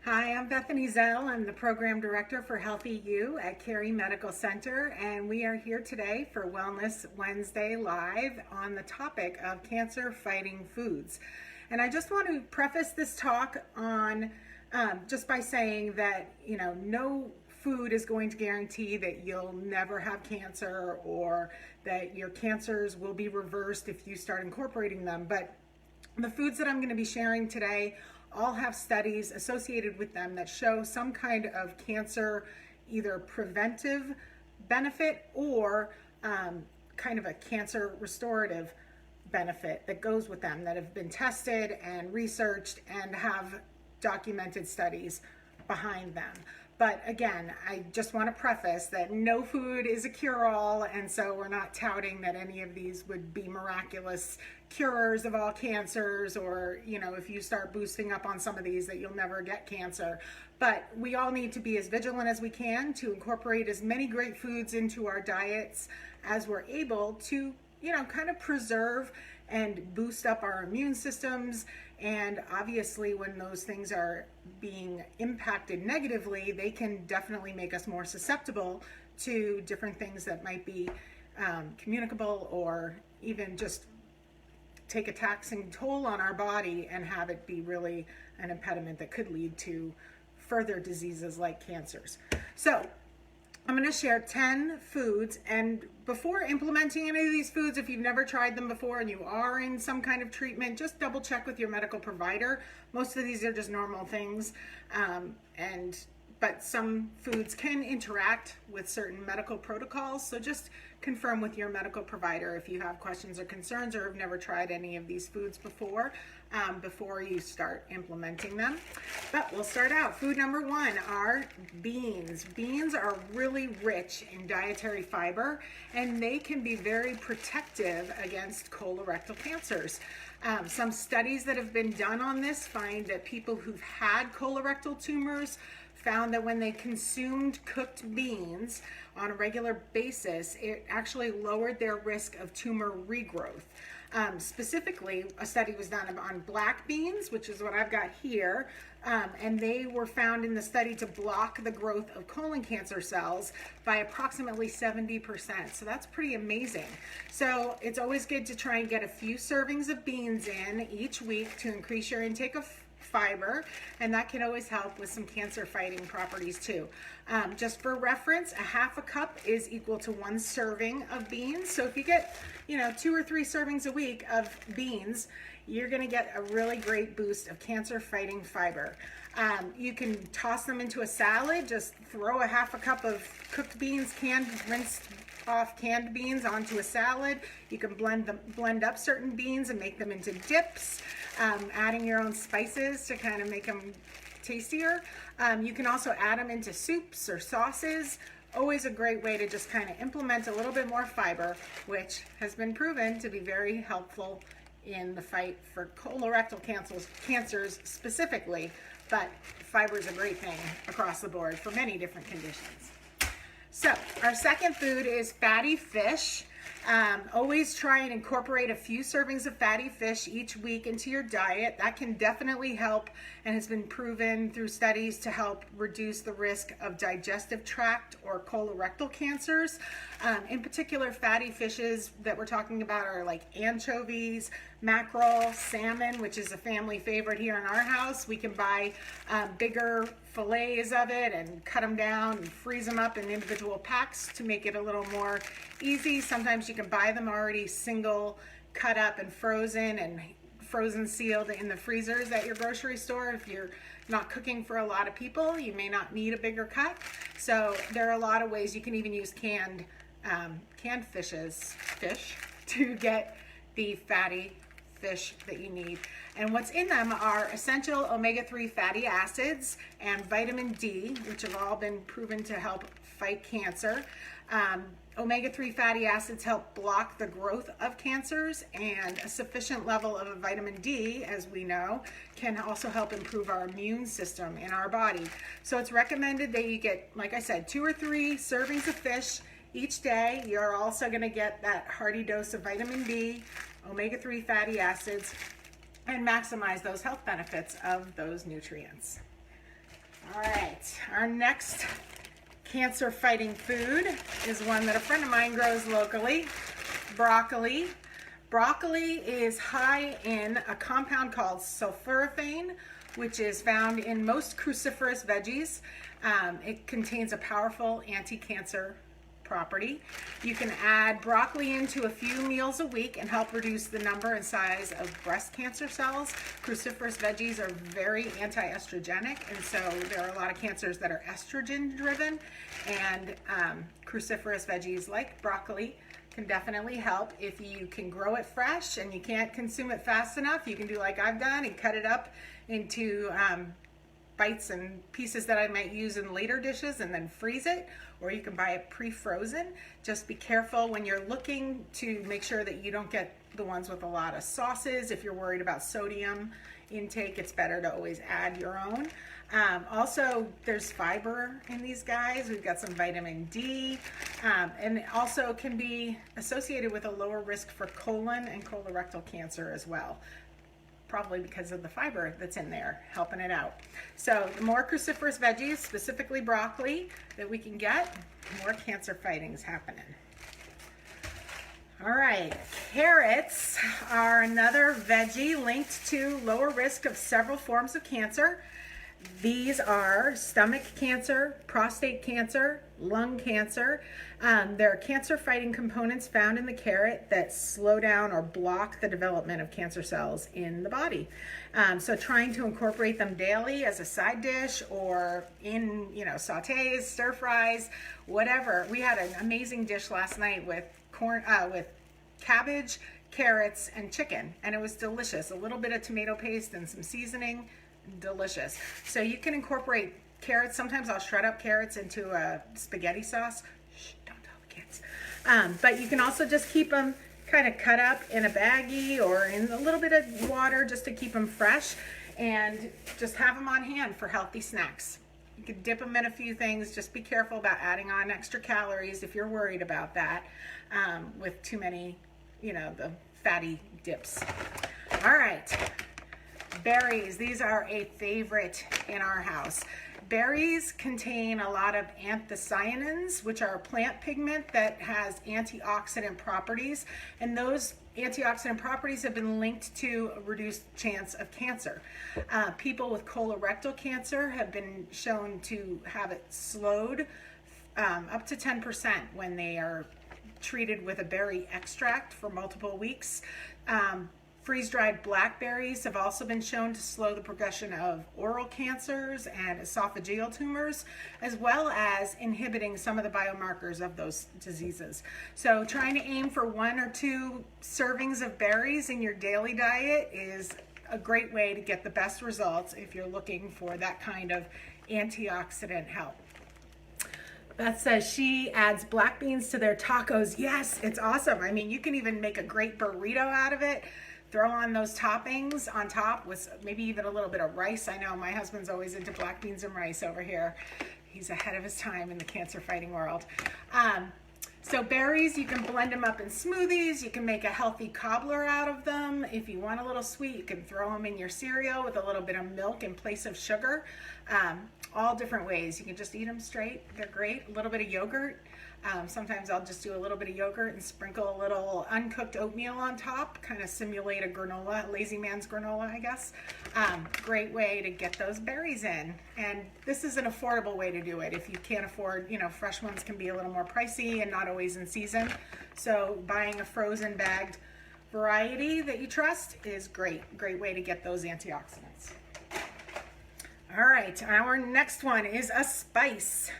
Hi, I'm Bethany Zell. I'm the Program Director for Healthy You at Cary Medical Center, and we are here today for Wellness Wednesday Live on the topic of cancer-fighting foods. And I just want to preface this talk on just by saying that, no food is going to guarantee that you'll never have cancer or that your cancers will be reversed if you start incorporating them. But the foods that I'm going to be sharing today all have studies associated with them that show some kind of cancer, either preventive benefit or kind of a cancer restorative benefit that goes with them, that have been tested and researched and have documented studies behind them. But again, I just want to preface that no food is a cure-all, and so we're not touting that any of these would be miraculous cures of all cancers, or, if you start boosting up on some of these, that you'll never get cancer. But we all need to be as vigilant as we can to incorporate as many great foods into our diets as we're able to, kind of preserve and boost up our immune systems. And obviously, when those things are being impacted negatively, they can definitely make us more susceptible to different things that might be communicable, or even just take a taxing toll on our body and have it be really an impediment that could lead to further diseases like cancers. So I'm going to share 10 foods, and before implementing any of these foods, if you've never tried them before and you are in some kind of treatment, just double check with your medical provider. Most of these are just normal things, but some foods can interact with certain medical protocols, so just confirm with your medical provider if you have questions or concerns or have never tried any of these foods before you start implementing them. But we'll start out. Food number one are beans. Beans are really rich in dietary fiber, and they can be very protective against colorectal cancers. Some studies that have been done on this find that people who've had colorectal tumors found that when they consumed cooked beans on a regular basis, it actually lowered their risk of tumor regrowth. Specifically, a study was done on black beans, which is what I've got here, and they were found in the study to block the growth of colon cancer cells by approximately 70%. So that's pretty amazing. So it's always good to try and get a few servings of beans in each week to increase your intake of fiber, and that can always help with some cancer fighting properties too. Just for reference, a half a cup is equal to 1 serving of beans. So if you get 2 or 3 servings a week of beans, you're going to get a really great boost of cancer fighting fiber. You can toss them into a salad. Just throw a half a cup of cooked beans, rinsed off canned beans onto a salad. You can blend up certain beans and make them into dips, adding your own spices to kind of make them tastier. You can also add them into soups or sauces. Always a great way to just kind of implement a little bit more fiber, which has been proven to be very helpful in the fight for colorectal cancers specifically, but fiber is a great thing across the board for many different conditions. So our second food is fatty fish. Always try and incorporate a few servings of fatty fish each week into your diet. That can definitely help and has been proven through studies to help reduce the risk of digestive tract or colorectal cancers. In particular, fatty fishes that we're talking about are like anchovies, mackerel, salmon, which is a family favorite here in our house. We can buy bigger fillets of it and cut them down and freeze them up in individual packs to make it a little more easy. Sometimes you can buy them already single cut up and frozen sealed in the freezers at your grocery store. If you're not cooking for a lot of people, you may not need a bigger cut. So there are a lot of ways. You can even use canned fish to get the fatty fish that you need. And what's in them are essential omega-3 fatty acids and vitamin D, which have all been proven to help fight cancer. Omega-3 fatty acids help block the growth of cancers, and a sufficient level of vitamin D, as we know, can also help improve our immune system in our body. So it's recommended that you get, like I said, 2 or 3 servings of fish each day. You're also going to get that hearty dose of vitamin D, omega-3 fatty acids, and maximize those health benefits of those nutrients. All right, our next cancer fighting food is one that a friend of mine grows locally, broccoli. Broccoli is high in a compound called sulforaphane, which is found in most cruciferous veggies. It contains a powerful anti-cancer property. You can add broccoli into a few meals a week and help reduce the number and size of breast cancer cells. Cruciferous veggies are very anti-estrogenic, and so there are a lot of cancers that are estrogen driven, and cruciferous veggies like broccoli can definitely help. If you can grow it fresh and you can't consume it fast enough, you can do like I've done and cut it up into bites and pieces that I might use in later dishes and then freeze it, or you can buy it pre-frozen. Just be careful when you're looking to make sure that you don't get the ones with a lot of sauces. If you're worried about sodium intake, it's better to always add your own. Also, there's fiber in these guys. We've got some vitamin D, and it also can be associated with a lower risk for colon and colorectal cancer as well, probably because of the fiber that's in there helping it out. So the more cruciferous veggies, specifically broccoli, that we can get, more cancer fighting's happening. All right, carrots are another veggie linked to lower risk of several forms of cancer. These are stomach cancer, prostate cancer, lung cancer. There are cancer-fighting components found in the carrot that slow down or block the development of cancer cells in the body. So trying to incorporate them daily as a side dish or in, sautés, stir fries, whatever. We had an amazing dish last night with with cabbage, carrots, and chicken, and it was delicious. A little bit of tomato paste and some seasoning. Delicious. So you can incorporate carrots. Sometimes I'll shred up carrots into a spaghetti sauce. Shh, don't tell the kids. But you can also just keep them kind of cut up in a baggie or in a little bit of water just to keep them fresh, and just have them on hand for healthy snacks. You can dip them in a few things. Just be careful about adding on extra calories if you're worried about that with too many, the fatty dips. All right. Berries, these are a favorite in our house. Berries contain a lot of anthocyanins, which are a plant pigment that has antioxidant properties, and those antioxidant properties have been linked to a reduced chance of cancer. People with colorectal cancer have been shown to have it slowed up to 10% when they are treated with a berry extract for multiple weeks. Freeze-dried blackberries have also been shown to slow the progression of oral cancers and esophageal tumors, as well as inhibiting some of the biomarkers of those diseases. So trying to aim for 1 or 2 servings of berries in your daily diet is a great way to get the best results if you're looking for that kind of antioxidant help. Beth says she adds black beans to their tacos. Yes, it's awesome. I mean, you can even make a great burrito out of it. Throw on those toppings on top with maybe even a little bit of rice. I know my husband's always into black beans and rice over here. He's ahead of his time in the cancer fighting world. So berries, you can blend them up in smoothies. You can make a healthy cobbler out of them. If you want a little sweet, you can throw them in your cereal with a little bit of milk in place of sugar. All different ways. You can just eat them straight. They're great. A little bit of yogurt. Sometimes I'll just do a little bit of yogurt and sprinkle a little uncooked oatmeal on top, kind of simulate a granola, lazy man's granola, I guess. Great way to get those berries in. And this is an affordable way to do it. If you can't afford, fresh ones can be a little more pricey and not always in season. So buying a frozen bagged variety that you trust is great. Great way to get those antioxidants. All right, our next one is a spice.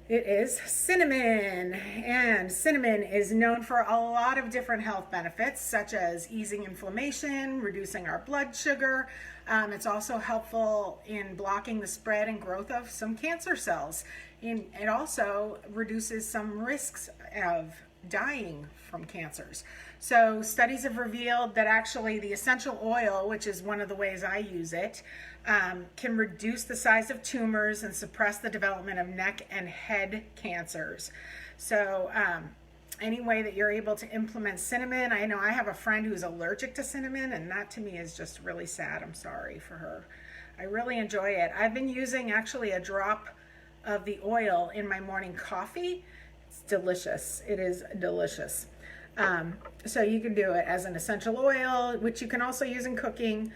It is cinnamon, and cinnamon is known for a lot of different health benefits, such as easing inflammation, reducing our blood sugar. It's also helpful in blocking the spread and growth of some cancer cells. It also reduces some risks of dying from cancers. So studies have revealed that actually the essential oil, which is one of the ways I use it, can reduce the size of tumors and suppress the development of neck and head cancers. So any way that you're able to implement cinnamon, I know I have a friend who's allergic to cinnamon, and that to me is just really sad. I'm sorry for her. I really enjoy it. I've been using actually a drop of the oil in my morning coffee. It's delicious. It is delicious. So you can do it as an essential oil, which you can also use in cooking,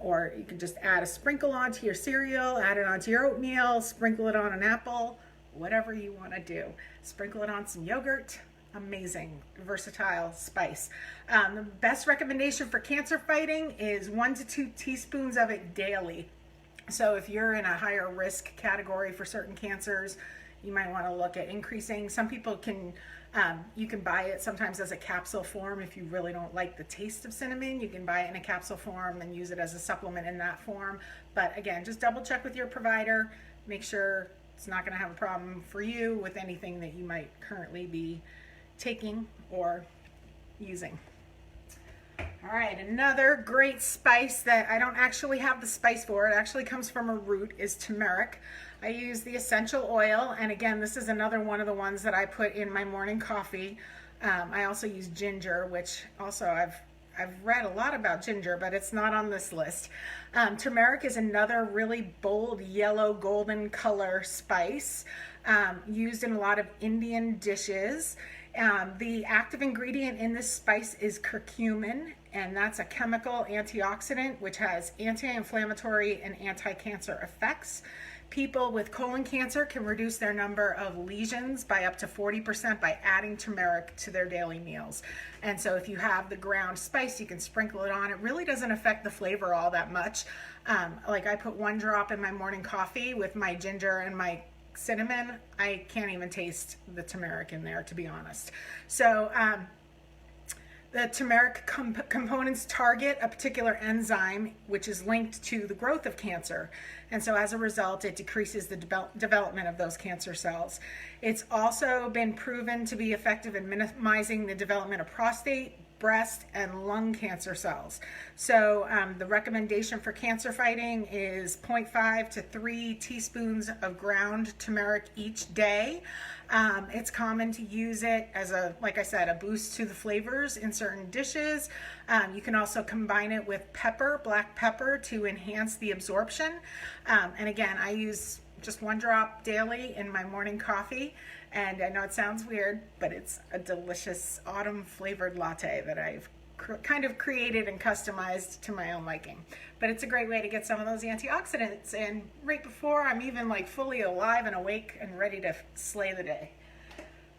or you can just add a sprinkle onto your cereal, add it onto your oatmeal, sprinkle it on an apple, whatever you want to do. Sprinkle it on some yogurt. Amazing, versatile spice. The best recommendation for cancer fighting is 1 to 2 teaspoons of it daily. So if you're in a higher risk category for certain cancers, you might want to look at increasing. Some people can, you can buy it sometimes as a capsule form. If you really don't like the taste of cinnamon, you can buy it in a capsule form and use it as a supplement in that form. But again, just double check with your provider. Make sure it's not going to have a problem for you with anything that you might currently be taking or using. All right, another great spice that I don't actually have the spice for, it actually comes from a root, is turmeric. I use the essential oil, and again, this is another one of the ones that I put in my morning coffee. I also use ginger, which also I've read a lot about ginger, but it's not on this list. Turmeric is another really bold yellow golden color spice used in a lot of Indian dishes. The active ingredient in this spice is curcumin, and that's a chemical antioxidant which has anti-inflammatory and anti-cancer effects. People with colon cancer can reduce their number of lesions by up to 40% by adding turmeric to their daily meals. And so if you have the ground spice, you can sprinkle it on. It really doesn't affect the flavor all that much. Like I put 1 drop in my morning coffee with my ginger and my cinnamon. I can't even taste the turmeric in there, to be honest. So the turmeric components target a particular enzyme which is linked to the growth of cancer, and so as a result it decreases the development of those cancer cells. It's also been proven to be effective in minimizing the development of prostate, breast, and lung cancer cells. So the recommendation for cancer fighting is 0.5 to 3 teaspoons of ground turmeric each day. It's common to use it as a, like I said, a boost to the flavors in certain dishes. You can also combine it with pepper, black pepper, to enhance the absorption. And again, I use just 1 drop daily in my morning coffee. And I know it sounds weird, but it's a delicious autumn flavored latte that I've kind of created and customized to my own liking. But it's a great way to get some of those antioxidants in right before I'm even like fully alive and awake and ready to slay the day.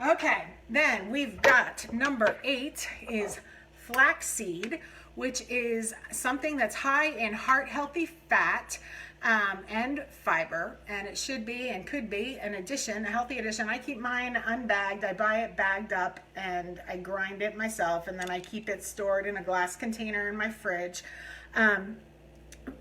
Okay, then we've got number 8 is flaxseed, which is something that's high in heart healthy fat and fiber, and it should be and could be an addition, a healthy addition. I keep mine unbagged. I buy it bagged up and I grind it myself, and then I keep it stored in a glass container in my fridge.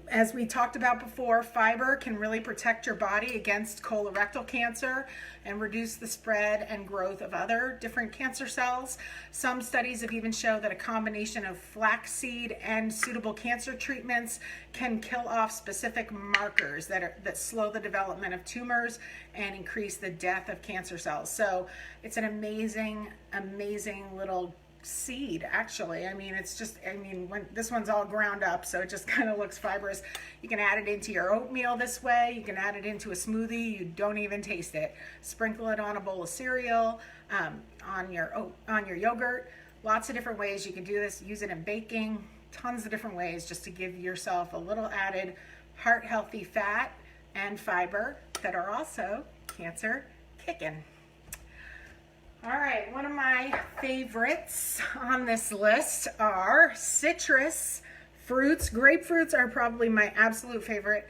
As we talked about before, fiber can really protect your body against colorectal cancer and reduce the spread and growth of other different cancer cells. Some studies have even shown that a combination of flaxseed and suitable cancer treatments can kill off specific markers that slow the development of tumors and increase the death of cancer cells. So it's an amazing, amazing little seed, actually. I mean, it's just, when this one's all ground up, so it just kind of looks fibrous. You can add it into your oatmeal this way. You can add it into a smoothie. You don't even taste it. Sprinkle it on a bowl of cereal, on your yogurt. Lots of different ways you can do this. Use it in baking. Tons of different ways just to give yourself a little added heart healthy fat and fiber that are also cancer kicking. All right, one of my favorites on this list are citrus fruits. Grapefruits are probably my absolute favorite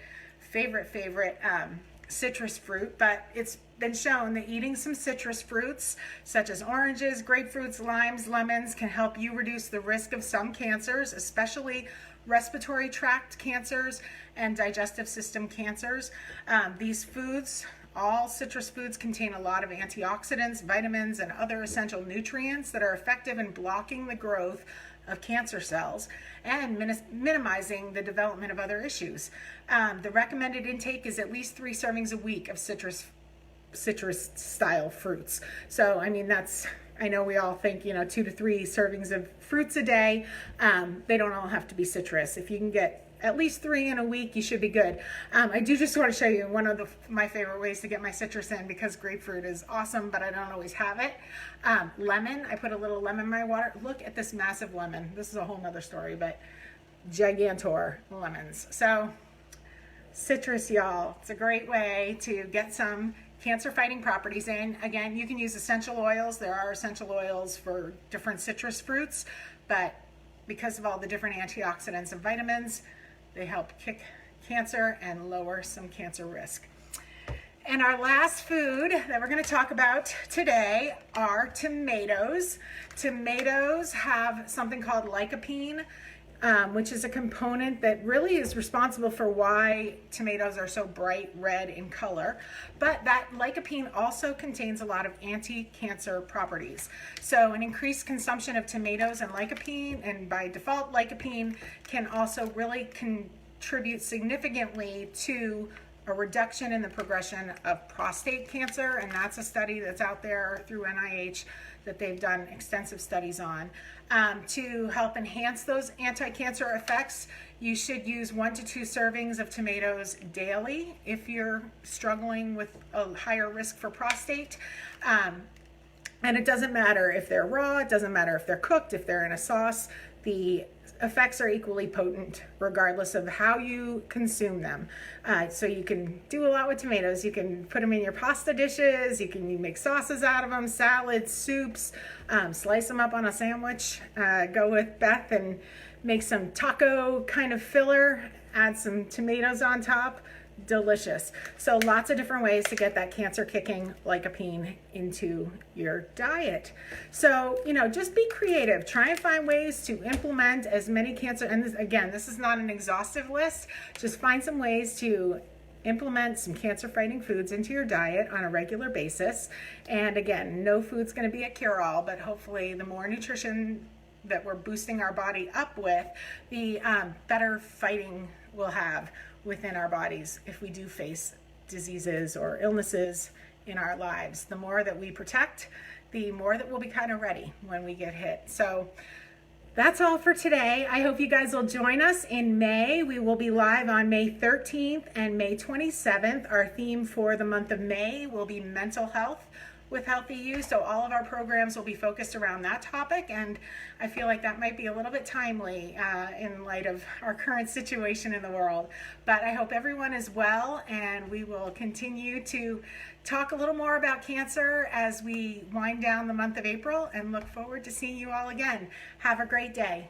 citrus fruit, but it's been shown that eating some citrus fruits, such as oranges, grapefruits, limes, lemons, can help you reduce the risk of some cancers, especially respiratory tract cancers and digestive system cancers. These foods, all citrus foods, contain a lot of antioxidants, vitamins, and other essential nutrients that are effective in blocking the growth of cancer cells and minimizing the development of other issues. The recommended intake is at least 3 servings a week of citrus style fruits. So, I know we all think, 2 to 3 servings of fruits a day. They don't all have to be citrus. If you can get at least 3 in a week, you should be good. I do just want to show you one of my favorite ways to get my citrus in, because grapefruit is awesome, but I don't always have it. Lemon, I put a little lemon in my water. Look at this massive lemon. This is a whole nother story, but gigantor lemons. So citrus, y'all, it's a great way to get some cancer fighting properties in. Again, you can use essential oils. There are essential oils for different citrus fruits, but because of all the different antioxidants and vitamins, they help kick cancer and lower some cancer risk. And our last food that we're going to talk about today are tomatoes. Tomatoes have something called lycopene, which is a component that really is responsible for why tomatoes are so bright red in color. But that lycopene also contains a lot of anti-cancer properties. So an increased consumption of tomatoes and lycopene, and by default lycopene, can also really contribute significantly to a reduction in the progression of prostate cancer. And that's a study that's out there through NIH that they've done extensive studies on. To help enhance those anti-cancer effects, you should use 1 to 2 servings of tomatoes daily if you're struggling with a higher risk for prostate. And it doesn't matter if they're raw, it doesn't matter if they're cooked, if they're in a sauce. The effects are equally potent regardless of how you consume them. So you can do a lot with tomatoes. You can put them in your pasta dishes, you can make sauces out of them, salads, soups, slice them up on a sandwich, go with Beth and make some taco kind of filler, add some tomatoes on top. Delicious. So lots of different ways to get that cancer kicking lycopene into your diet. So, just be creative. Try and find ways to implement as many cancer, and this is not an exhaustive list. Just find some ways to implement some cancer fighting foods into your diet on a regular basis. And again, no food's going to be a cure-all, but hopefully the more nutrition that we're boosting our body up with, the better fighting we'll have within our bodies if we do face diseases or illnesses in our lives. The more that we protect, the more that we'll be kind of ready when we get hit. So that's all for today. I hope you guys will join us in May. We will be live on May 13th and May 27th. Our theme for the month of May will be mental health with Healthy You. So all of our programs will be focused around that topic, and I feel like that might be a little bit timely in light of our current situation in the world. But I hope everyone is well, and we will continue to talk a little more about cancer as we wind down the month of April, and look forward to seeing you all again. Have a great day.